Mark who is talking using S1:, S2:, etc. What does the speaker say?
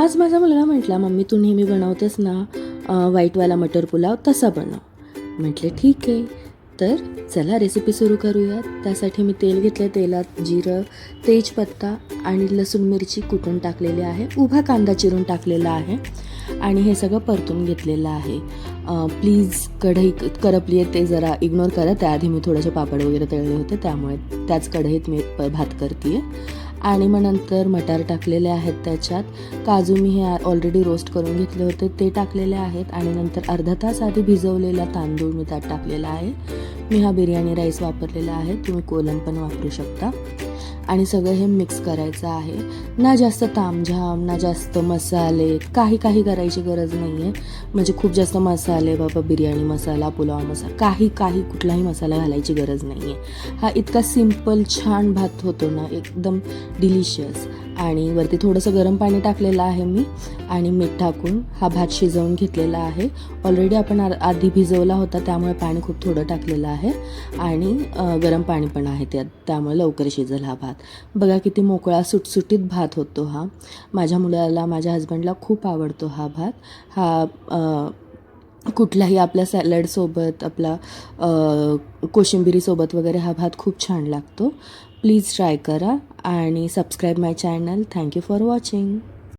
S1: आज माझा मुलगा म्हटला, मम्मी तू नेहमी बनवतेस ना व्हाईटवाला मटर पुलाव, तसा बनव. म्हटले ठीक आहे. तर चला रेसिपी सुरू करूयात. त्यासाठी मी तेल घेतलं, तेलात जिरं, तेजपत्ता आणि लसूण मिरची कुटून टाकलेली आहे, उभा कांदा चिरून टाकलेला आहे आणि हे सगळं परतून घेतलेलं आहे. प्लीज कढई करपली आहे ते जरा इग्नोर करा. त्याआधी मी थोडेसे पापड वगैरे तळले होते, त्यामुळे त्याच कढईत मी भात करते आहे. आणि मग नंतर मटार टाकलेले आहेत त्याच्यात. काजू मी हे ऑलरेडी रोस्ट करून घेतले होते ते टाकलेले आहेत. आणि नंतर अर्धा तास आधी भिजवलेला तांदूळ मी त्यात टाकलेला आहे. मी हा बिर्याणी राईस वापरलेला आहे, तुम्ही कोलम पण वापरू शकता. आणि सगळं हे मिक्स करायचं आहे. ना जास्त तामझाम, ना जास्त मसाले, काही करायची गरज नाही आहे. म्हणजे खूप जास्त मसाले, बाबा बिर्याणी मसाला, पुलाव मसाला, काही कुठलाही मसाला घालायची गरज नाही आहे. हा इतका सिम्पल छान भात होतो ना, एकदम डिलिशियस. आणि वरती थोडंसं गरम पाणी टाकलेलं आहे मी आणि मीठ टाकून हा भात शिजवून घेतलेला आहे. ऑलरेडी आपण आधी भिजवला होता, त्यामुळे पाणी खूप थोडं टाकलेलं आहे आणि गरम पाणी पण आहे त्यात, त्यामुळे लवकर शिजेल हा भात. बघा किती मोकळा सुटसुटीत भात होतो हा. माझ्या मुलाला, माझ्या हजबंडला खूप आवडतो हा भात. हा कुठलाही आपल्या सॅलडसोबत, आपला कोशिंबिरीसोबत वगैरे हा भात खूप छान लागतो. प्लीज ट्राय करा आणि subscribe my channel. Thank you for watching.